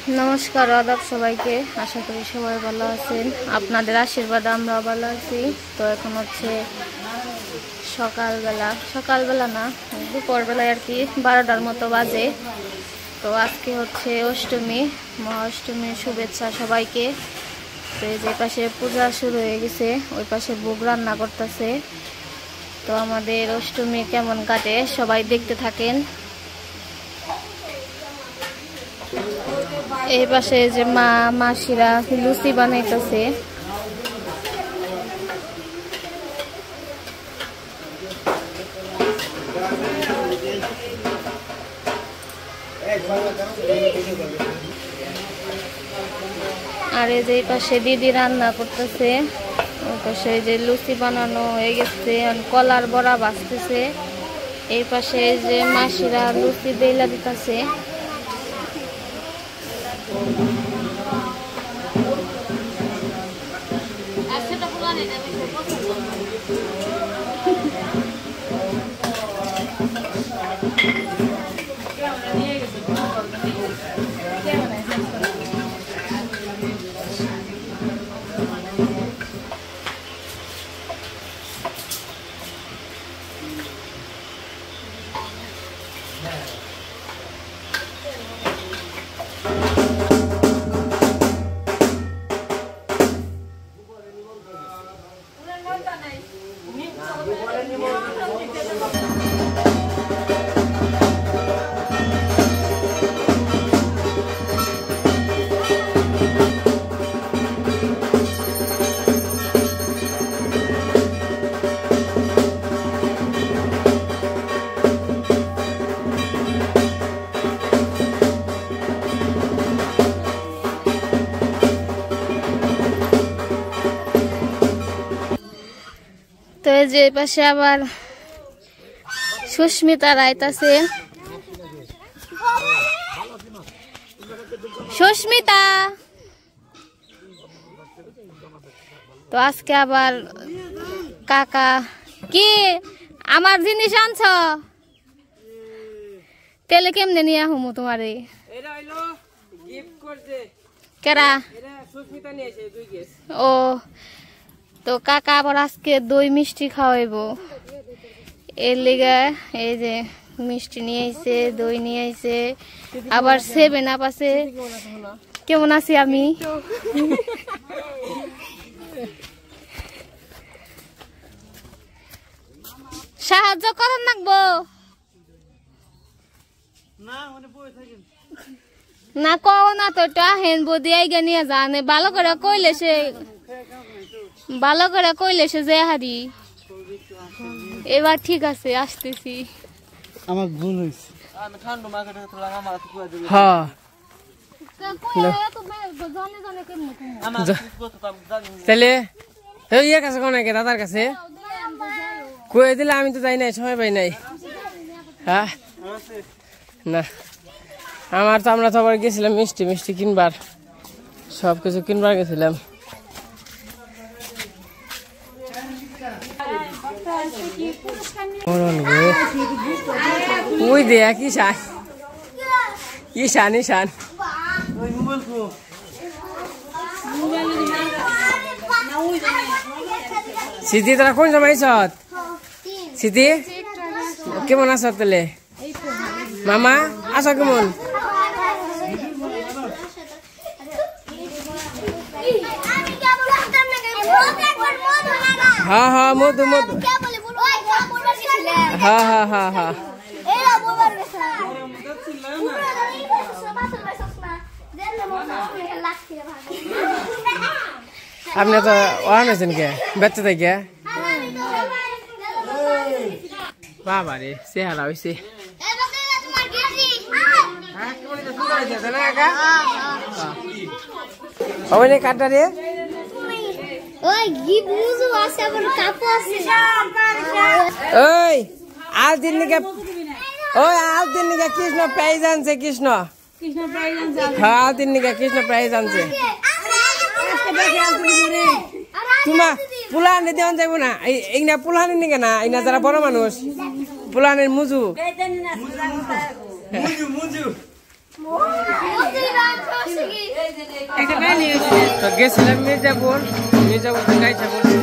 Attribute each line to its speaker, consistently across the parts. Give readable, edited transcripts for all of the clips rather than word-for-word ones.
Speaker 1: नमस्कार आदाब सबाइके आशा करी सबाई भालो आছেন আপনাদের আশীর্বাদে আমরা ভালো আছি। তো এখন হচ্ছে সকালবেলা না দুপুরবেলা আর কি 12টার মতো বাজে। তো আজকে হচ্ছে অষ্টমী, মহাষ্টমীর শুভেচ্ছা সবাইকে। তো এই যে পাশে পূজা শুরু হয়ে গেছে, ওই পাশে ভোগ রান্না করতেছে। তো আমাদের অষ্টমী কেমন কাটে সবাই দেখতে থাকেন। এই পাশে যে মাসিরা লুচি বানাইতেছে। আর এই যে পাশে দিদি রান্না করতেছে, ওই পাশে যে লুচি বানানো হয়ে গেছে, কলার বড়া ভাজতেছে। এই পাশে যে মাসিরা লুচি বেলা দিতেছে। তো এই যে পাশে আবার সুস্মিতা রাইতাছে। সুস্মিতা তো আজকে আবার কাকা কি আমার জিনিস আনছ, তেলে কেমনে নিয়ে আহমু তোমারে কেরা ও। তো কাকা আবার আজকে দই মিষ্টি খাওয়াইব, এর লিগে এই যে মিষ্টি নিয়ে আইছে, দই নিয়ে আইছে, আবার 7 আপ আছে। কেমন আছি আমি? সাহায্য করেন নাকবো না, কও না তো হেন বদি আইগা নিয়ে জানে ভালো করে কইলে সে যে হারি। এবার ঠিক আছে আসতেছি।
Speaker 2: আমার ভুল হইছে। তাহলে ইয়ে কাছে কোন দাদার কাছে কয়ে দিলে আমি তো যাই নাই, সময় পাই নাই। হ্যাঁ না আমার তো আমরা তো আবার গেছিলাম মিষ্টি কিনবার, সবকিছু কিনবার গেছিলাম। ওই দেয়া কি শান সিদ্ধি তোরা কোন সময় সিদ্ধি কেমন আছো তাহলে? মামা আছো কেমন? হ্যাঁ মধু হ্যাঁ আপনি তো আনেছেন কে বেচতে থেকে বাবা রে চেহারা হয়েছে। কাটা রে ওই আজ দিন কৃষ্ণ প্রাইজ আনছে, কৃষ্ণ হ্যাঁ আজ দিন কৃষ্ণ প্রাইজ আনছে। তোমার পুলানে দেওয়া যাবো না, এইনা পুলানে নিকে না, এইনা যারা বড় মানুষ পুলানের মুজু তো গেছিলাম মির্জাপুর থেকে গাইছা বলছি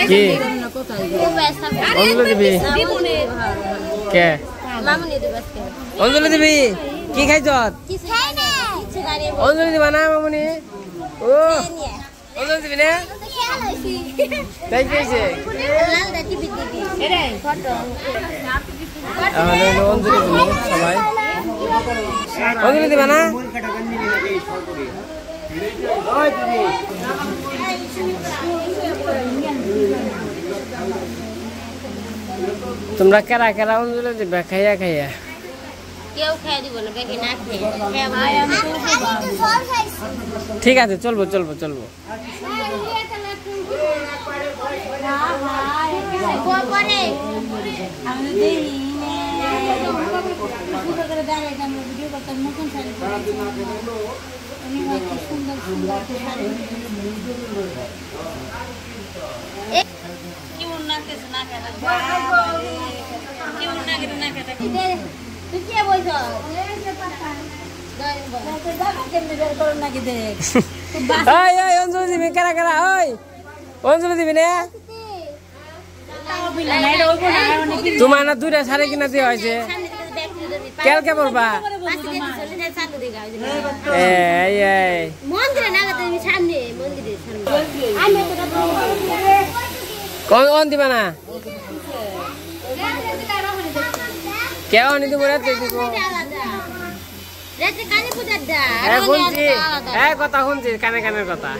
Speaker 2: কি অঞ্জলি দিবি কে অঞ্জলি দিবি কি খাইছ অঞ্জলি দিবা না মামুনি ও অঞ্জলি দিবি না তাই কইছে অঞ্জলি দিবি সবাই অঞ্জলি দিবা না তোমরা কেরা কেরা অঞ্জলি দিবা খাইয়া খাইয়া
Speaker 1: কেউ খাই দিব না বাকি না খেয়ে
Speaker 2: ঠিক আছে চলবো চলবো চলবো অঞ্জলি দিবি কেরা কেরা ওই অঞ্জলি দিবি না তোমার না দুইটা শাড়ি কিনা দেওয়া হয়েছে কেলকে পড়বা কোন দিবা না কেউ নি দিব কথা শুনছি কানে কানের কথা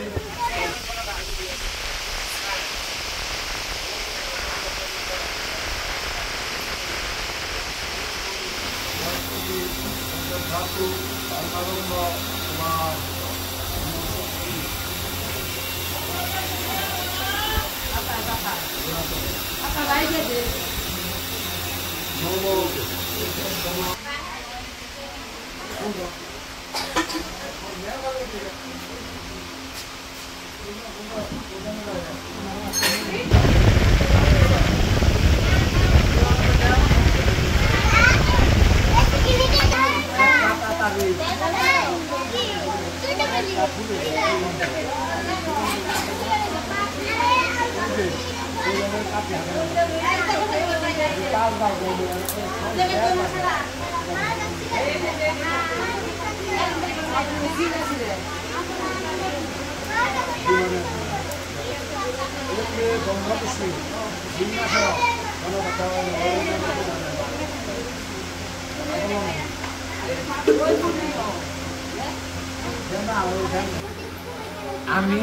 Speaker 3: আমি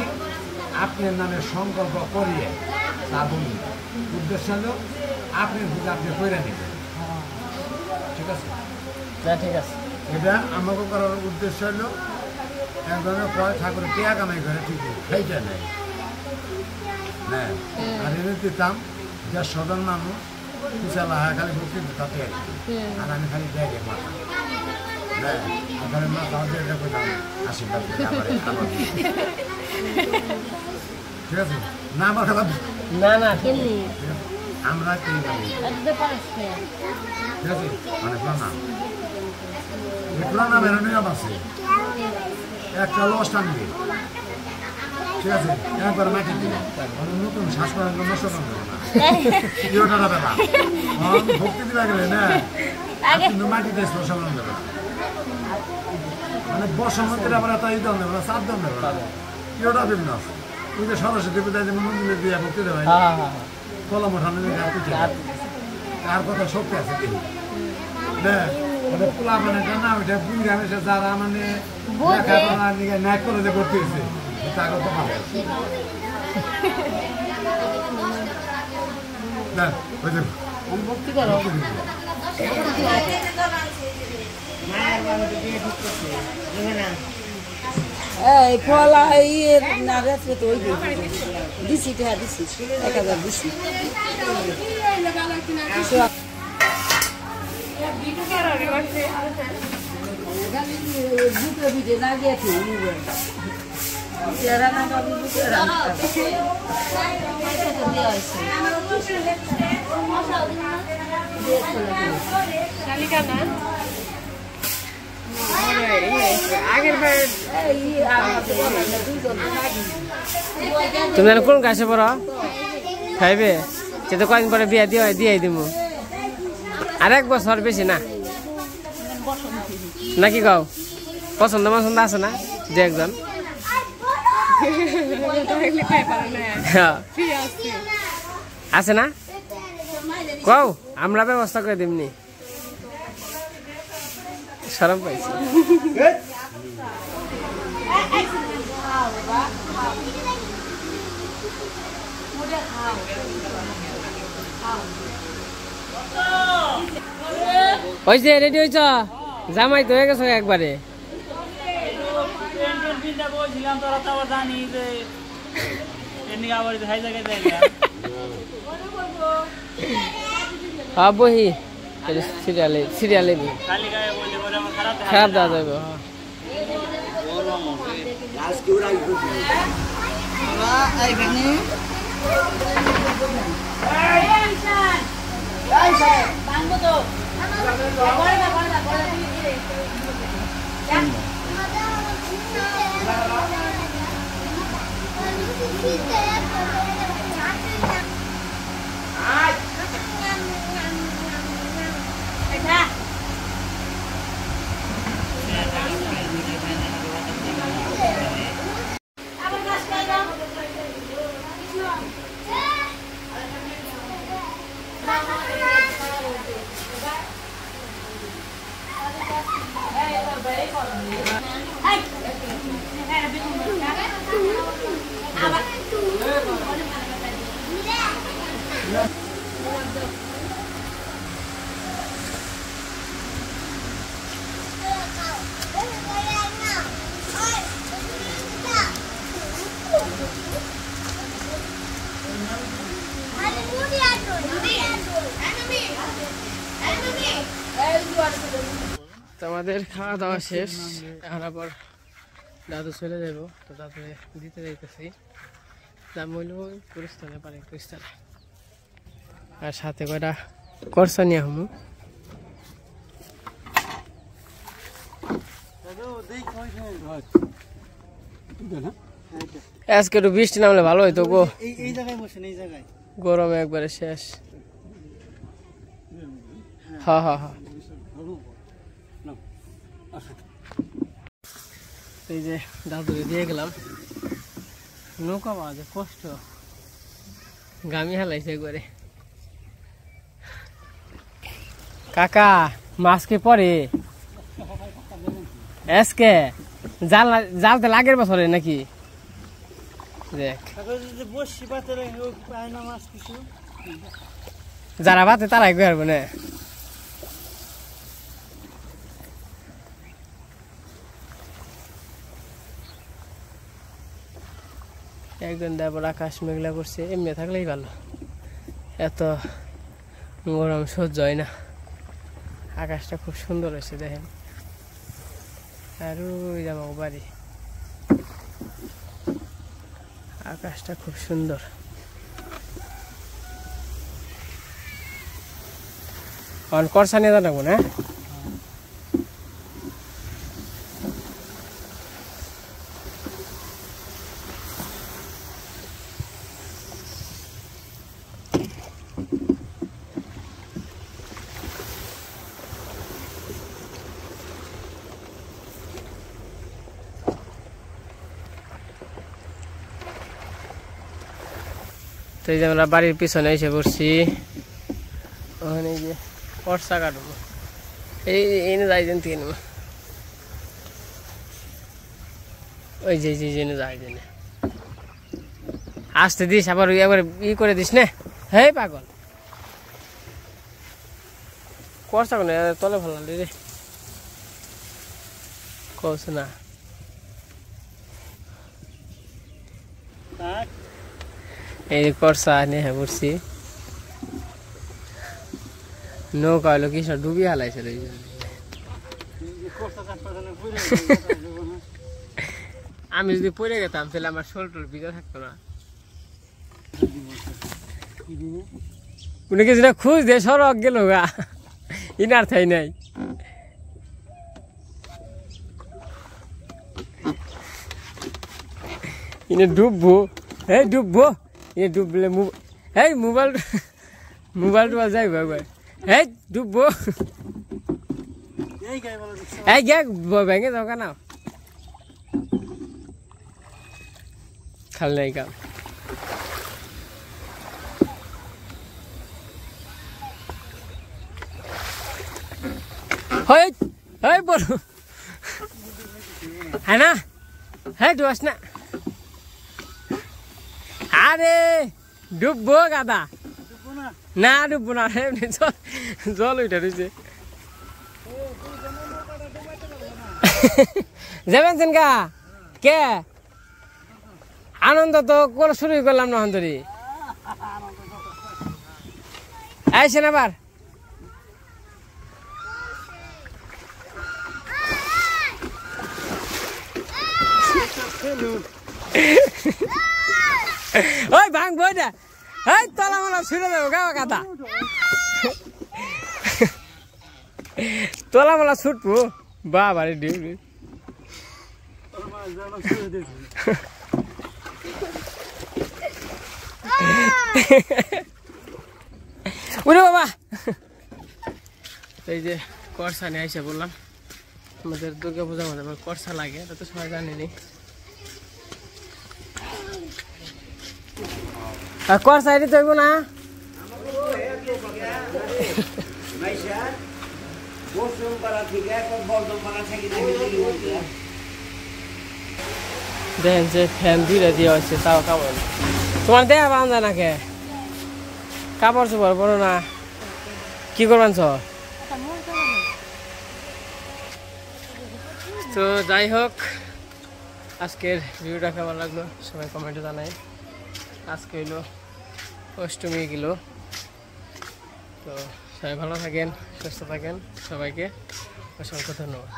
Speaker 3: আপনার নামে সংকল্প করিয়ে শ্রাবণ উদ্দেশ্য হলো আপনার পূজা আপনি করে নেবেন, ঠিক আছে?
Speaker 2: ঠিক আছে।
Speaker 3: এটা আমাকে করার উদ্দেশ্য হলো একজনে কয় ঠাকুরের টিয়া কামাই করে ঠিকই খাইতে নেই হ্যাঁ আর এনে দিতাম যে সদন মানুষ কুচালা হয় খালি ভক্তি তাতে আর আমি খালি দেখে মাথা হ্যাঁ ওখানে মাথা এটা করতাম আশীর্বাদ করে আবার ঠিক আছে না আমার কথা
Speaker 2: না না
Speaker 3: আমরা কি ঠিক আছে মানে প্রণাম প্রণাম এর নিয়ম আছে একটা লস টানবে ঠিক আছে একবার মাটি দিবে নতুন শ্বাস করার জন্য সচেতন দেবো না ইয়োটা বেলা ভক্তি দিবে গেলে না কিন্তু মাটিতে সচেতন দেবে না মানে বর্ষমন্ত্রী আবার এত ইদন দেবে না চাপ দাম দেবে না ইয়োটা বিভিন্ন আছে তুই যে সরস্বতী পূজায় যেমন মন্দিরে দিয়ে ভক্তি দেবে কলম ওঠানো কার কথা শক্তি আছে কি পোলা মানে না ওইটা বুড়ি আমি যারা মানে লেখাপড়া নাক কলেজে ভর্তি হয়েছে তাকে তো ভালো
Speaker 2: ভক্তি করো
Speaker 4: এই ফলা ইয়ে না রাত্রে তো ওই দিছি টাকা দিছি 1000 দিছি দুটো ভিডিও না গিয়েছে রান্না বাবু
Speaker 2: তুমি কোন কাছে পড়ো খাইবে সে তো কয়েকদিন পরে বিয়া দিয়ে দিব আর 1 বছর বেশি না নাকি গাও পছন্দ পছন্দ আছে না যে একজন আছে না কও আমরা ব্যবস্থা করে দিমনি শরম পাইছি ওই যে রেডি হয়েছ জামাই তো হয়ে গেছো একবারে বহি সিরিয়ালে খারাপ দেওয়া যাবে আমাদের খাওয়া দাওয়া শেষ এখন আবার দাদু চলে যাব তো দাদু দিতে যাইতেছি দাম হইল কুড়িস্তানে পারে কুড়িস্তানে আর সাথে কয়টা করসা নিয়ে হমু আজকে একটু বৃষ্টি নামলে ভালো হইতো গো গরমে একবারে শেষ হ্যাঁ হ্যাঁ হ্যাঁ এই যে দাদুকে দিয়ে গেলাম নৌকা পাওয়া যায় কষ্ট গামি হালাইছে একবারে কাকা মাছ কে পরে আজকে জালতে লাগের বছরে নাকি দেখ যারা বাতে তারাই গো না একদিন তারপর আকাশ মেঘলা করছে, এমনি থাকলেই ভালো, এত গরম সহ্য হয় না। আকাশটা খুব সুন্দর হয়েছে দেখেন, আর ওই আমার বাড়ি, আকাশটা খুব সুন্দর। করসা নিয়ে যাবো না, তো এই যে আমরা বাড়ির পিছনে এসে পড়ছি, ওখানে গিয়ে করসা কাটবো, এই এনে যাই দেন থেকে নেবো, ওই যে জেনে যাই দেন, আসতে দিস আবার ওই একবার করে দিস না, হ্যাঁ পাগল করসা কোনো তলে ভালো রে কস না। এই করসা নিয়ে পড়ছি, নৌকা হলো কি সব ডুবি হালাইছে, আমি যদি পড়ে গেতাম তাহলে আমার শোল টোল ভিজা থাকতো না। উনি কিছু খুঁজ দে সড়ক গেল গা, ইনার থাই নাই, ইনে ডুববো, এই ডুববো, ইয়ে ডুবলে এই মোবাইল টোবাইল যাইব একবার, এই ডুববো, এই গে ভেঙে যাও কেন, খাল নাই কাম। হয় বলো হ্যাঁ না, হ্যাঁ ডুবাস না, আরে ডুববো গাদা, না ডুববো না, জল ওইটা রয়েছে যাবেন গা কে আনন্দ তো শুরু করলাম না ধরি, আইসেন আবার ওই ভাঙবো না, এই তলা মলা ছুড়ে দেবো গাওয়া কাদা, তলা মলা ছুটবো বাবারে ডিউটি, উরে বাবা। এই যে করসা নিয়ে আইসা বললাম, আমাদের দুর্গা পূজার মধ্যে করসা লাগে, এটা তো সবাই জানেনি। করসা এটি তৈব না, দেখেন যে ফ্যান দুইটা দিয়ে হচ্ছে, তাও কাপড় তোমার দেয়া বান্ধা নাকি কাপড় চোপড় বড় না, কি করবান? তো যাই হোক, আজকের ভিডিওটা কেমন লাগলো সবাই কমেন্টে জানাই। আজকে হইলো অষ্টমী গেল, তো সবাই ভালো থাকেন, সুস্থ থাকেন, সবাইকে অসংখ্য ধন্যবাদ।